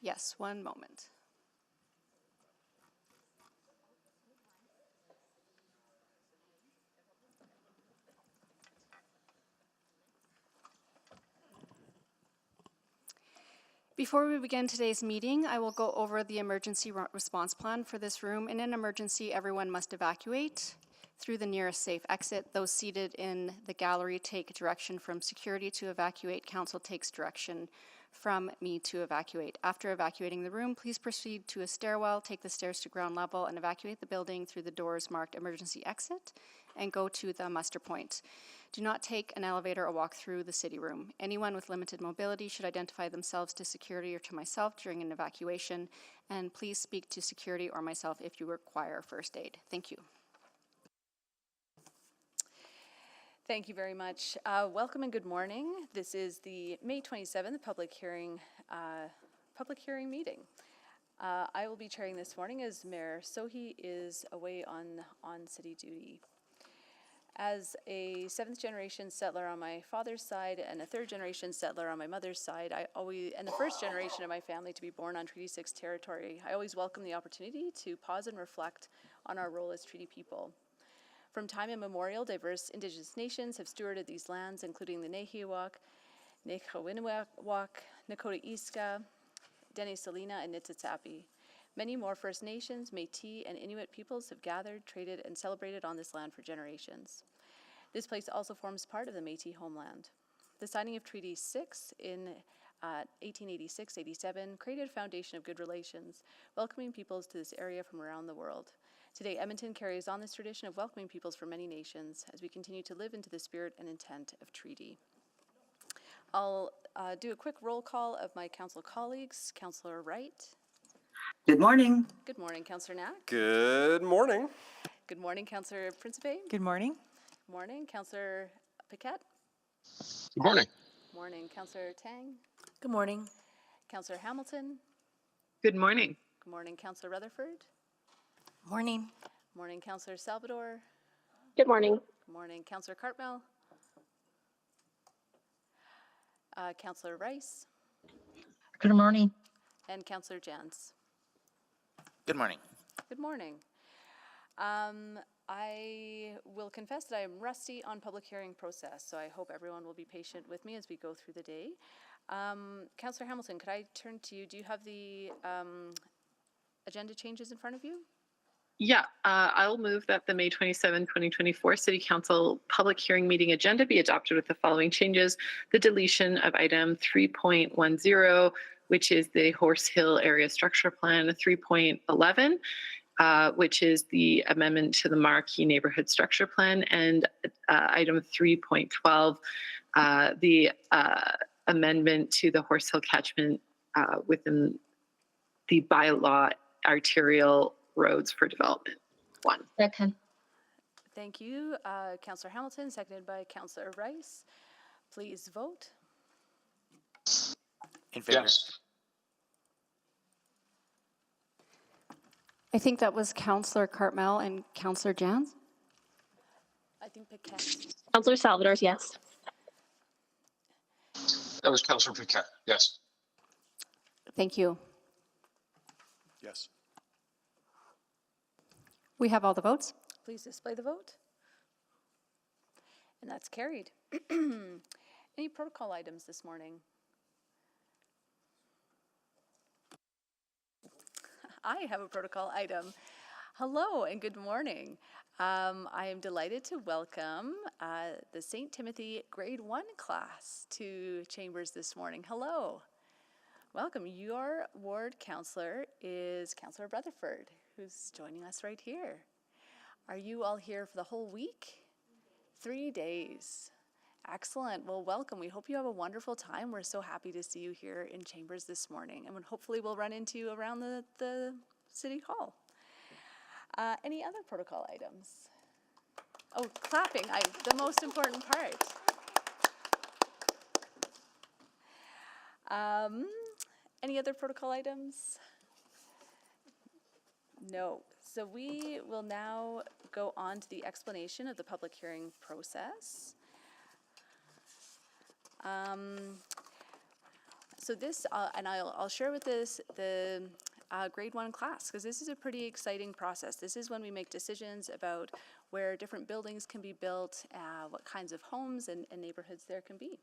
Yes, one moment. Before we begin today's meeting, I will go over the emergency response plan for this room. In an emergency, everyone must evacuate through the nearest safe exit. Those seated in the gallery take direction from security to evacuate. Council takes direction from me to evacuate. After evacuating the room, please proceed to a stairwell, take the stairs to ground level, and evacuate the building through the doors marked emergency exit and go to the muster point. Do not take an elevator or walk through the city room. Anyone with limited mobility should identify themselves to security or to myself during an evacuation, and please speak to security or myself if you require first aid. Thank you. Thank you very much. Welcome and good morning. This is the May 27th public hearing meeting. I will be chairing this morning as Mayor Sohi is away on city duty. As a 7th generation settler on my father's side and a 3rd generation settler on my mother's side, and the 1st generation of my family to be born on Treaty 6 territory, I always welcome the opportunity to pause and reflect on our role as treaty people. From time immemorial, diverse Indigenous nations have stewarded these lands, including the Nehiwak, Nekawinawak, Nakota Iska, Dene Salina, and Nitsitsapi. Many more First Nations, Métis, and Inuit peoples have gathered, traded, and celebrated on this land for generations. This place also forms part of the Métis homeland. The signing of Treaty 6 in 1886-87 created a foundation of good relations, welcoming peoples to this area from around the world. Today, Edmonton carries on this tradition of welcoming peoples from many nations as we continue to live into the spirit and intent of treaty. I'll do a quick roll call of my council colleagues. Councillor Wright. Good morning. Good morning, Councillor Knack. Good morning. Good morning, Councillor Principe. Good morning. Morning, Councillor Paquette. Good morning. Morning, Councillor Tang. Good morning. Councillor Hamilton. Good morning. Good morning, Councillor Rutherford. Morning. Morning, Councillor Salvador. Good morning. Good morning, Councillor Cartmel. Councillor Rice. Good morning. And Councillor Jans. Good morning. Good morning. I will confess that I am rusty on public hearing process, so I hope everyone will be patient with me as we go through the day. Councillor Hamilton, could I turn to you? Do you have the agenda changes in front of you? Yeah, I'll move that the May 27, 2024 City Council public hearing meeting agenda be adopted with the following changes. The deletion of item 3.10, which is the Horse Hill Area Structure Plan, 3.11, which is the amendment to the Marquee Neighborhood Structure Plan, and item 3.12, the amendment to the Horse Hill catchment within the bylaw arterial roads for development. One. Second. Thank you, Councillor Hamilton, seconded by Councillor Rice. Please vote. In favor. Yes. I think that was Councillor Cartmel and Councillor Jans. I think Paquette. Councillor Salvador's yes. That was Councillor Paquette. Yes. Thank you. Yes. We have all the votes. Please display the vote. And that's carried. Any protocol items this morning? I have a protocol item. Hello and good morning. I am delighted to welcome the St. Timothy Grade 1 class to Chambers this morning. Hello. Welcome. Your ward councillor is Councillor Rutherford, who's joining us right here. Are you all here for the whole week? 3 days. Excellent. Well, welcome. We hope you have a wonderful time. We're so happy to see you here in Chambers this morning, and hopefully we'll run into you around the City Hall. Any other protocol items? Oh, clapping, the most important part. Any other protocol items? No. So we will now go on to the explanation of the public hearing process. So this, and I'll share with the grade 1 class, because this is a pretty exciting process. This is when we make decisions about where different buildings can be built, what kinds of homes and neighborhoods there can be.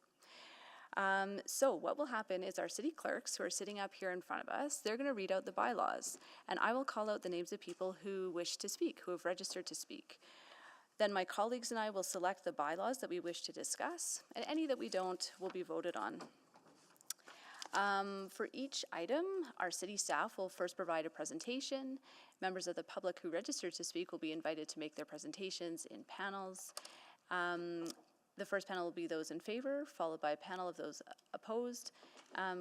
So what will happen is our city clerks who are sitting up here in front of us, they're going to read out the bylaws, and I will call out the names of people who wish to speak, who have registered to speak. Then my colleagues and I will select the bylaws that we wish to discuss, and any that we don't will be voted on. For each item, our city staff will first provide a presentation. Members of the public who registered to speak will be invited to make their presentations in panels. The first panel will be those in favor, followed by a panel of those opposed,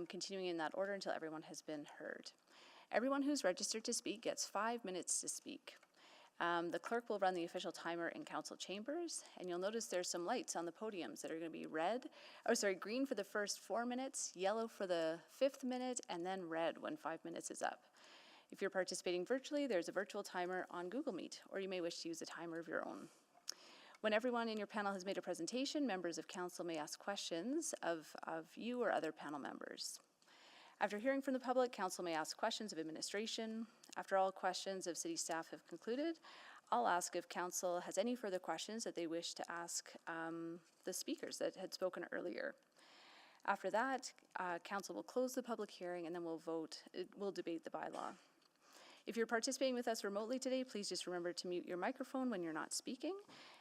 continuing in that order until everyone has been heard. Everyone who's registered to speak gets 5 minutes to speak. The clerk will run the official timer in council chambers, and you'll notice there's some lights on the podiums that are going to be green for the first 4 minutes, yellow for the 5th minute, and then red when 5 minutes is up. If you're participating virtually, there's a virtual timer on Google Meet, or you may wish to use a timer of your own. When everyone in your panel has made a presentation, members of council may ask questions of you or other panel members. After hearing from the public, council may ask questions of administration. After all questions of city staff have concluded, I'll ask if council has any further questions that they wish to ask the speakers that had spoken earlier. After that, council will close the public hearing and then we'll debate the bylaw. If you're participating with us remotely today, please just remember to mute your microphone when you're not speaking.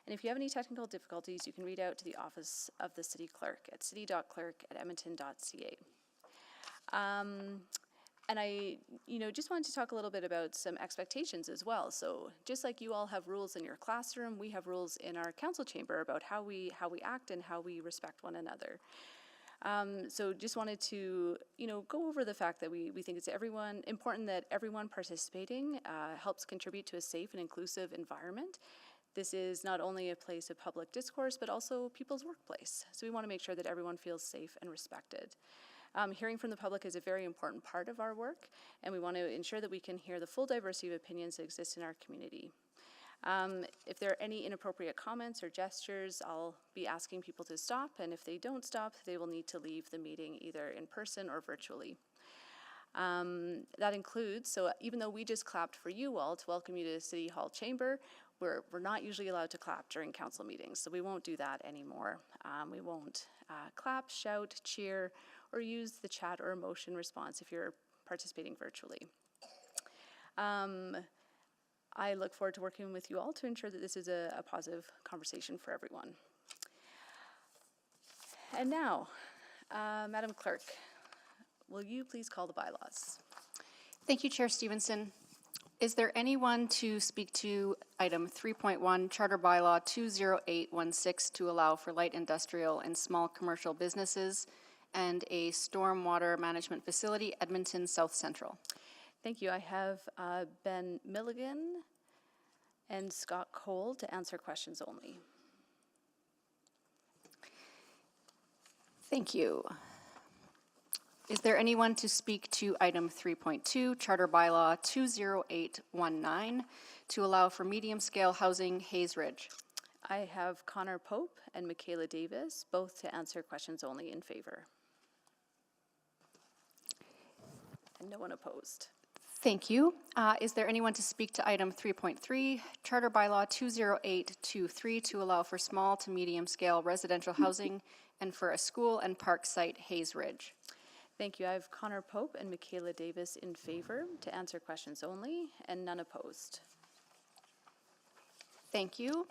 And if you have any technical difficulties, you can reach out to the office of the city clerk at city.clerk@edmonton.ca. And I, just wanted to talk a little bit about some expectations as well. So just like you all have rules in your classroom, we have rules in our council chamber about how we act and how we respect one another. So just wanted to, go over the fact that we think it's important that everyone participating helps contribute to a safe and inclusive environment. This is not only a place of public discourse, but also people's workplace. So we want to make sure that everyone feels safe and respected. Hearing from the public is a very important part of our work, and we want to ensure that we can hear the full diversity of opinions that exist in our community. If there are any inappropriate comments or gestures, I'll be asking people to stop, and if they don't stop, they will need to leave the meeting either in person or virtually. That includes, so even though we just clapped for you all to welcome you to the City Hall chamber, we're not usually allowed to clap during council meetings, so we won't do that anymore. We won't clap, shout, cheer, or use the chat or emotion response if you're participating virtually. I look forward to working with you all to ensure that this is a positive conversation for everyone. And now, Madam Clerk, will you please call the bylaws? Thank you, Chair Stevenson. Is there anyone to speak to item 3.1, Charter Bylaw 20816, to allow for light industrial and small commercial businesses and a stormwater management facility, Edmonton South Central? Thank you. I have Ben Milligan and Scott Cole to answer questions only. Thank you. Is there anyone to speak to item 3.2, Charter Bylaw 20819, to allow for medium-scale housing, Hayes Ridge? I have Connor Pope and Michaela Davis, both to answer questions only in favor. And no one opposed. Thank you. Is there anyone to speak to item 3.3, Charter Bylaw 20823, to allow for small to medium-scale residential housing and for a school and park site, Hayes Ridge? Thank you. I have Connor Pope and Michaela Davis in favor to answer questions only, and none opposed. Thank you.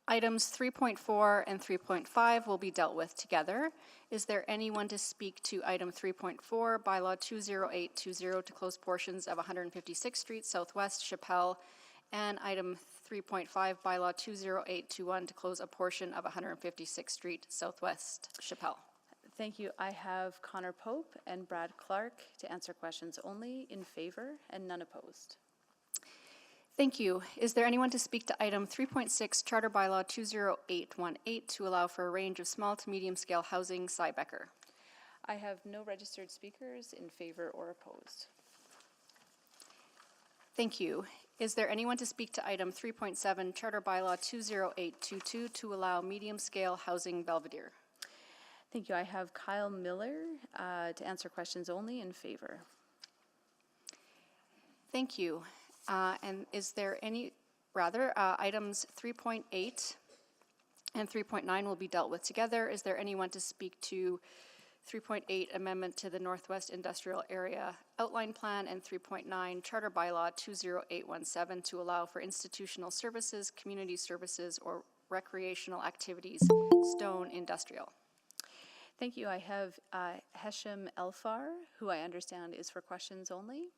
Items 3.4 and 3.5 will be dealt with together. Is there anyone to speak to item 3.4, Bylaw 20820, to close portions of 156th Street Southwest, Chappelle, and item 3.5, Bylaw 20821, to close a portion of 156th Street Southwest, Chappelle? Thank you. I have Connor Pope and Brad Clark to answer questions only in favor, and none opposed. Thank you. Is there anyone to speak to item 3.6, Charter Bylaw 20818, to allow for a range of small to medium-scale housing, Cybecker? I have no registered speakers in favor or opposed. Thank you. Is there anyone to speak to item 3.7, Charter Bylaw 20822, to allow medium-scale housing, Belvedere? Thank you. I have Kyle Miller to answer questions only in favor. Thank you. And is there any, items 3.8 and 3.9 will be dealt with together. Is there anyone to speak to 3.8 amendment to the Northwest Industrial Area Outline Plan and 3.9 Charter Bylaw 20817 to allow for institutional services, community services, or recreational activities, Stone Industrial? Thank you. I have Hesham Elfar, who I understand is for questions only.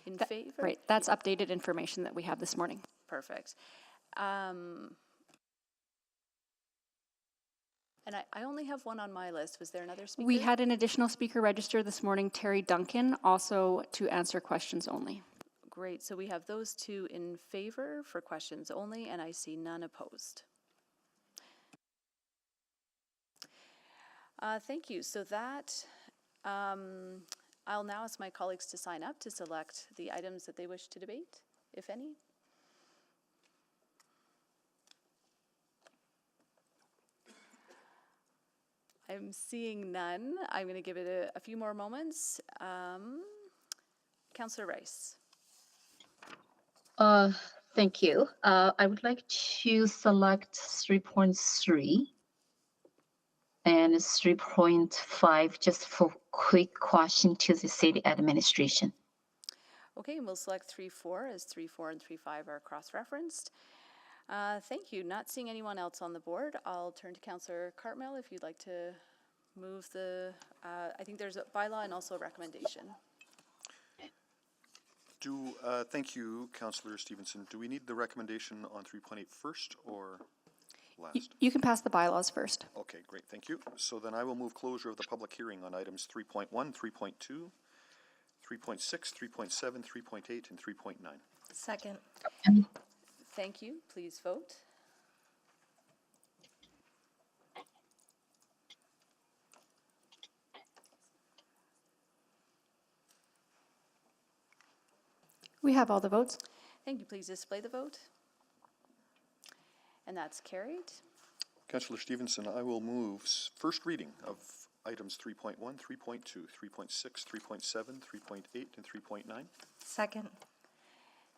In favor? Right, that's updated information that we have this morning. Perfect. And I only have one on my list. Was there another speaker? We had an additional speaker register this morning, Terry Duncan, also to answer questions only. Great. So we have those two in favor for questions only, and I see none opposed. Thank you. So that, I'll now ask my colleagues to sign up to select the items that they wish to debate, if any. I'm seeing none. I'm going to give it a few more moments. Councillor Rice. Thank you. I would like to select 3.3 and 3.5 just for quick question to the city administration. Okay, and we'll select 3.4 as 3.4 and 3.5 are cross-referenced. Thank you. Not seeing anyone else on the board, I'll turn to Councillor Cartmell if you'd like to move the, I think there's a bylaw and also a recommendation. Thank you, Councillor Stevenson. Do we need the recommendation on 3.8 first or last? You can pass the bylaws first. Okay, great, thank you. So then I will move closure of the public hearing on items 3.1, 3.2, 3.6, 3.7, 3.8, and 3.9. Second. Thank you. Please vote. We have all the votes. Thank you. Please display the vote. And that's carried. Councillor Stevenson, I will move first reading of items 3.1, 3.2, 3.6, 3.7, 3.8, and 3.9. Second.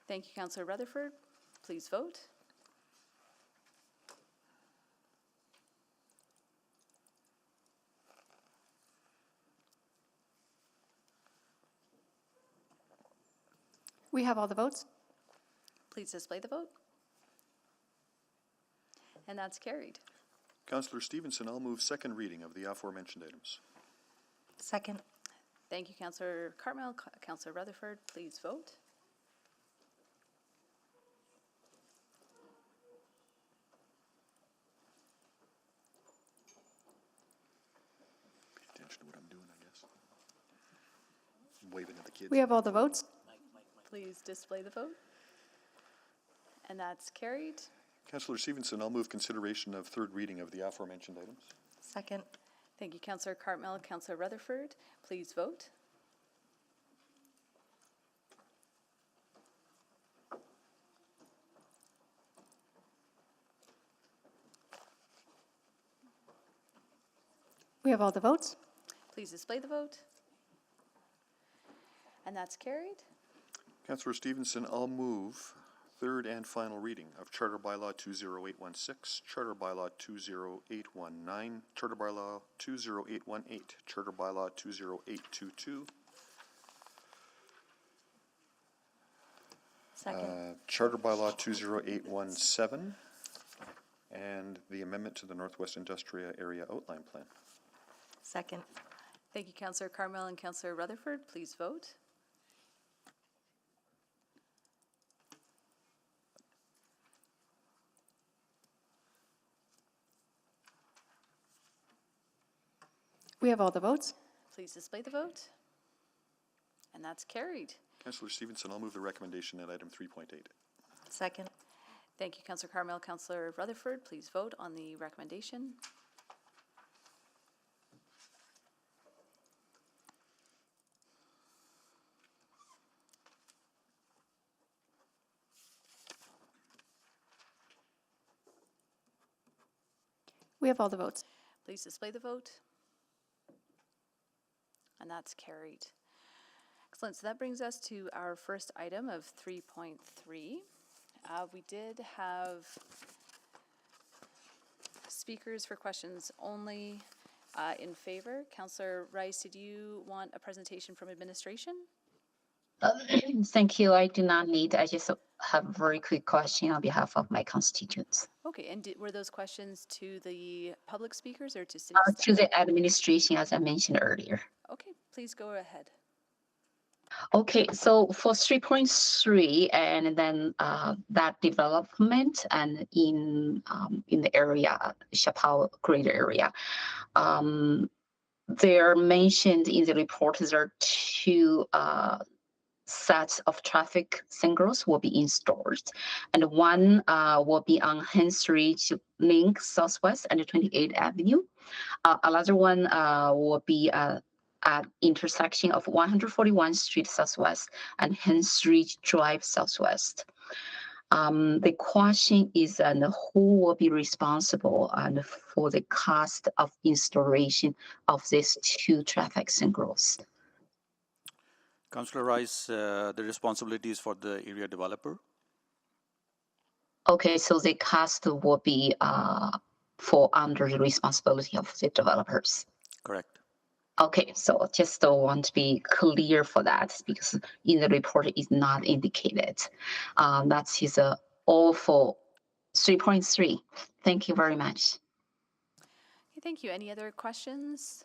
Thank you, Councillor Rutherford. Please vote. We have all the votes. Please display the vote. And that's carried. Councillor Stevenson, I'll move second reading of the aforementioned items. Second. Thank you, Councillor Cartmell. Councillor Rutherford, please vote. Pay attention to what I'm doing, I guess. I'm waving at the kids. We have all the votes. Please display the vote. And that's carried. Councillor Stevenson, I'll move consideration of third reading of the aforementioned items. Second. Thank you, Councillor Cartmell. Councillor Rutherford, please vote. We have all the votes. Please display the vote. And that's carried. Councillor Stevenson, I'll move third and final reading of Charter Bylaw 20816, Charter Bylaw 20819, Charter Bylaw 20818, Charter Bylaw 20822, Second. Charter Bylaw 20817, and the amendment to the Northwest Industrial Area Outline Plan. Second. Thank you, Councillor Cartmell and Councillor Rutherford. Please vote. We have all the votes. Please display the vote. And that's carried. Councillor Stevenson, I'll move the recommendation at item 3.8. Second. Thank you, Councillor Cartmell. Councillor Rutherford, please vote on the recommendation. We have all the votes. Please display the vote. and that's carried. Excellent. So that brings us to our first item of 3.3. We did have speakers for questions only in favor. Councillor Rice, did you want a presentation from administration? Thank you. I do not need. I just have a very quick question on behalf of my constituents. Okay, and were those questions to the public speakers or to city To staff? the administration, as I mentioned earlier. Okay, please go ahead. Okay, so for 3.3 and then that development and in the area, Chappelle Greater area, they're mentioned in the report there are two sets of traffic signals will be installed, and one will be on Henry to Link Southwest and 28th Avenue. Another one will be at intersection of 141st Street Southwest and Henry Drive Southwest. The question is, who will be responsible for the cost of installation of these two traffic signals? Councillor Rice, the responsibility is for the area developer. Okay, so the cost will be fall under the responsibility of the developers. Correct. Okay, so just want to be clear for that because in the report it is not indicated. That is all for 3.3. Thank you very much. Okay, thank you. Any other questions?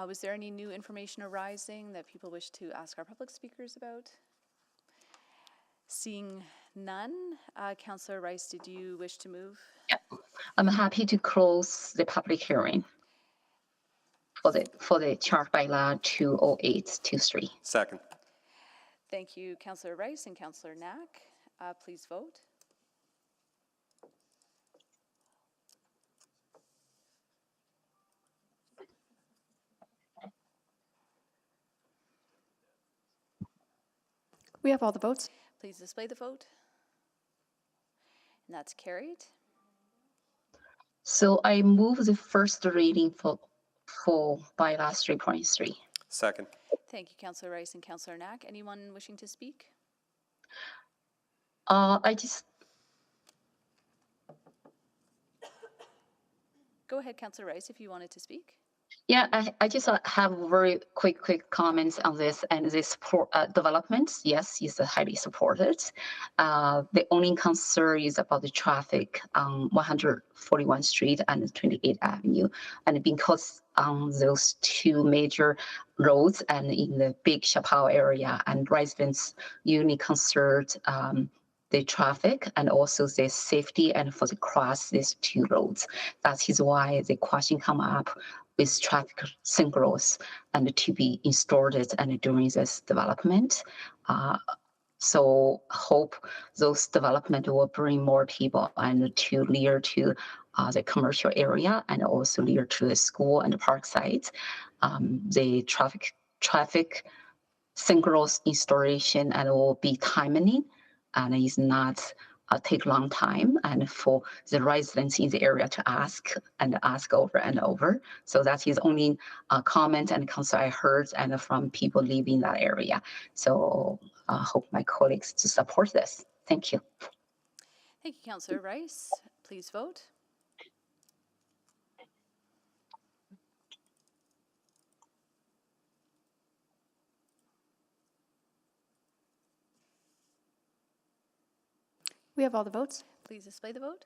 Was there any new information arising that people wish to ask our public speakers about? Seeing none, Councillor Rice, did you wish to move? Yeah. I'm happy to close the public hearing for the chart by law 20823. Second. Thank you, Councillor Rice and Councillor Knack. Please vote. We have all the votes. Please display the vote. And that's carried. So I move the first reading for bylaw 3.3. Second. Thank you, Councillor Rice and Councillor Knack. Anyone wishing to speak? I just Go ahead, Councillor Rice, if you wanted to speak. Yeah, I just have very quick comments on this and this development. Yes, is highly supported. The only concern is about the traffic on 141st Street and 28th Avenue, and because on those two major roads and in the big Chappelle area, and residents usually concerned the traffic and also the safety and for the cross these two roads. That is why the question come up with traffic signals and to be installed and during this development. So hope those development will bring more people and to near to the commercial area and also near to the school and the park site. The traffic signals installation and will be timely and is not take long time and for the residents in the area to ask over and over. So that is only a comment and concern I heard and from people living that area. So I hope my colleagues to support this. Thank you. Thank you, Councillor Rice. Please vote. We have all the votes. Please display the vote.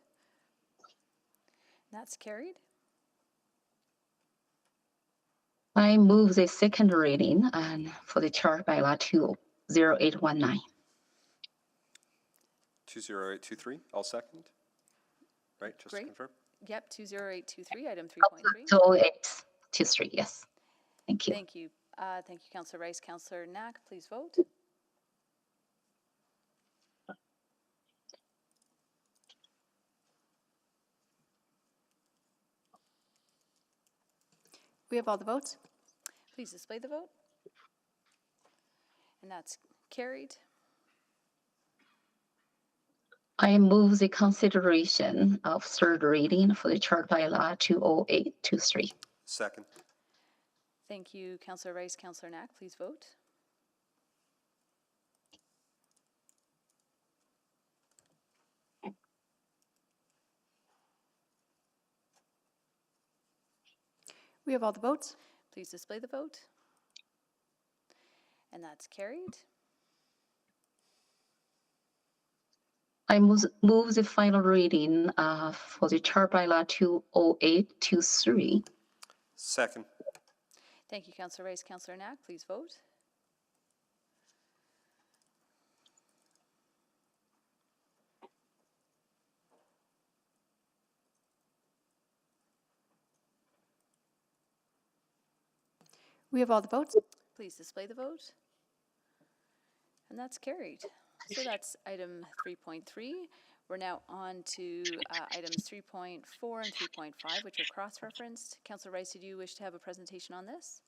That's carried. I move the second reading and for the chart by law 20819. 20823, I'll second. Right, just to Great. confirm. Yep, 20823, item 3.3. 20823, yes. Thank you. Thank you. Thank you, Councillor Rice. Councillor Knack, please vote. We have all the votes. Please display the vote. And that's carried. I move the consideration of third reading for the chart by law 20823. Second. Thank you, Councillor Rice. Councillor Knack, please vote. We have all the votes. Please display the vote. And that's carried. I move the final reading for the Charter Bylaw 20823. Second. Thank you, Councillor Rice. Councillor Knack, please vote. We have all the votes. Please display the vote. And that's carried. So that's item 3.3. We're now on to items 3.4 and 3.5, which are cross-referenced. Councillor Rice, did you wish to have a presentation on this?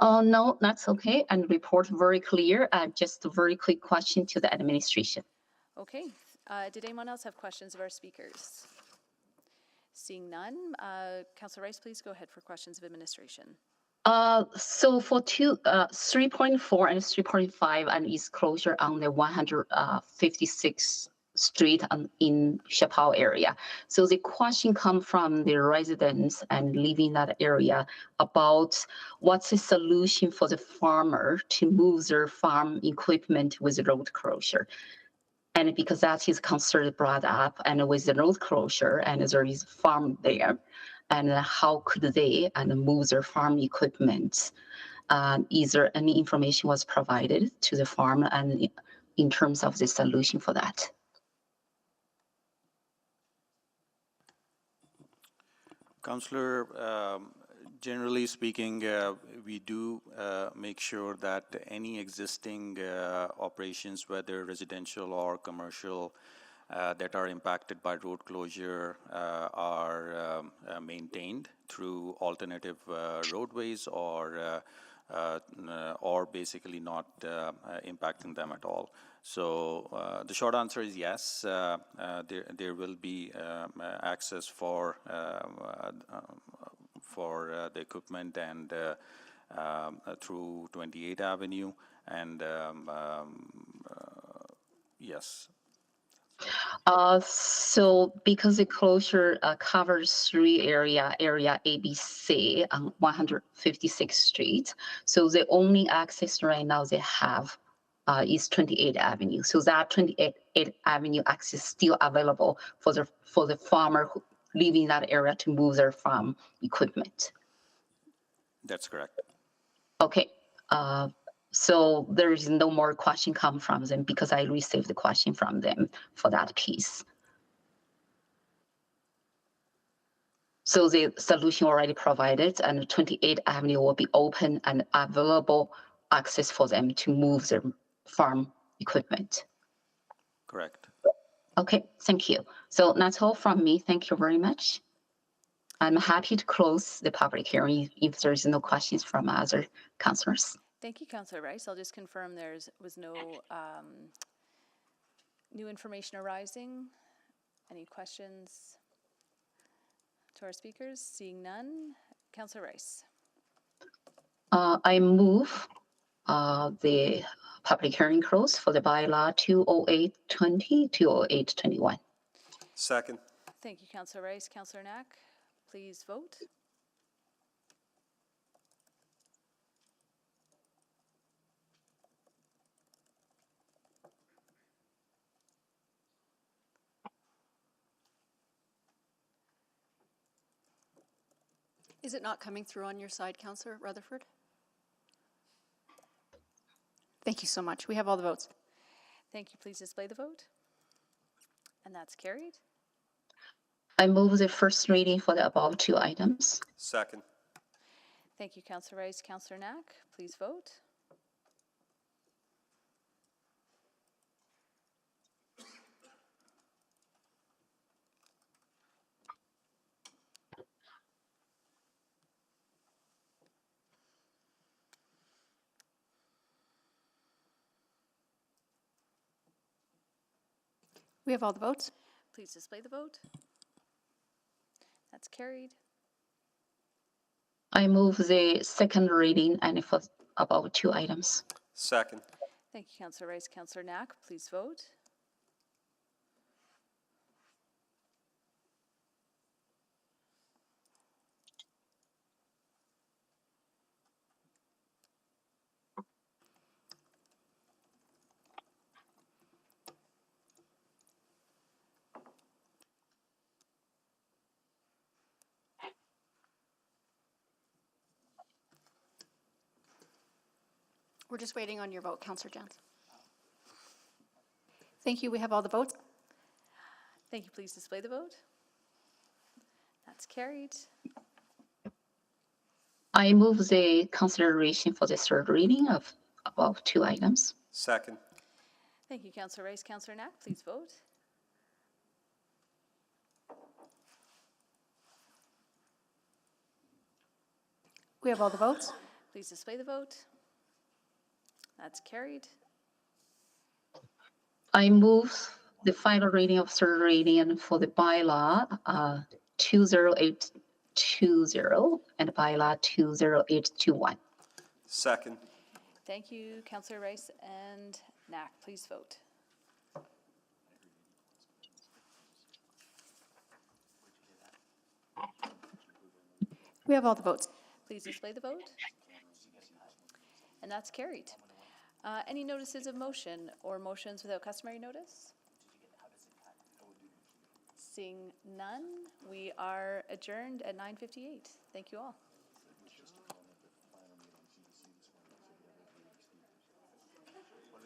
No, that's okay. And report very clear. Just a very quick question to the administration. Okay. Did anyone else have questions of our speakers? Seeing none, Councillor Rice, please go ahead for questions of administration. So for 3.4 and 3.5 and its closure on the 156th Street in Chappelle area. So the question comes from the residents and living that area about what's the solution for the farmer to move their farm equipment with road closure. And because that is concern brought up, and with the road closure, and there is farm there, and how could they move their farm equipment? Is there any information was provided to the farm and in terms of the solution for that? Councillor, generally speaking, we do make sure that any existing operations, whether residential or commercial, that are impacted by road closure are maintained through alternative roadways or basically not impacting them at all. So the short answer is yes, there will be access for the equipment and through 28th Avenue and yes. So because the closure covers three area ABC on 156th Street, so the only access right now they have is 28th Avenue. So that 28th Avenue access is still available for the farmer who live in that area to move their farm equipment. That's correct. Okay. So there is no more question come from them because I received the question from them for that piece. So the solution already provided and 28th Avenue will be open and available access for them to move their farm equipment. Correct. Okay, thank you. So that's all from me. Thank you very much. I'm happy to close the public hearing if there's no questions from other councillors. Thank you, Councillor Rice. I'll just confirm there was no new information arising. Any questions to our speakers? Seeing none, Councillor Rice. I move the public hearing close for the bylaw 20820, 20821. Second. Thank you, Councillor Rice. Councillor Knack, please vote. Is it not coming through on your side, Councillor Rutherford? Thank you so much. We have all the votes. Thank you. Please display the vote. And that's carried. I move the first reading for the above two items. Second. Thank you, Councillor Rice. Councillor Knack, please vote. We have all the votes. Please display the vote. That's carried. I move the second reading and for above two items. Second. Thank you, Councillor Rice. Councillor Knack, please vote. We're just waiting on your vote, Councillor Jans. Thank you. We have all the votes. Thank you. Please display the vote. That's carried. I move the consideration for the third reading of above two items. Second. Thank you, Councillor Rice. Councillor Knack, please vote. We have all the votes. Please display the vote. That's carried. I move the final reading of third reading for the bylaw 20820 and bylaw 20821. Second. Thank you, Councillor Rice and Knack. Please vote. We have all the votes. Please display the vote. And that's carried. Any notices of motion or motions without customary notice? Seeing none, we are adjourned at 9:58. Thank you all.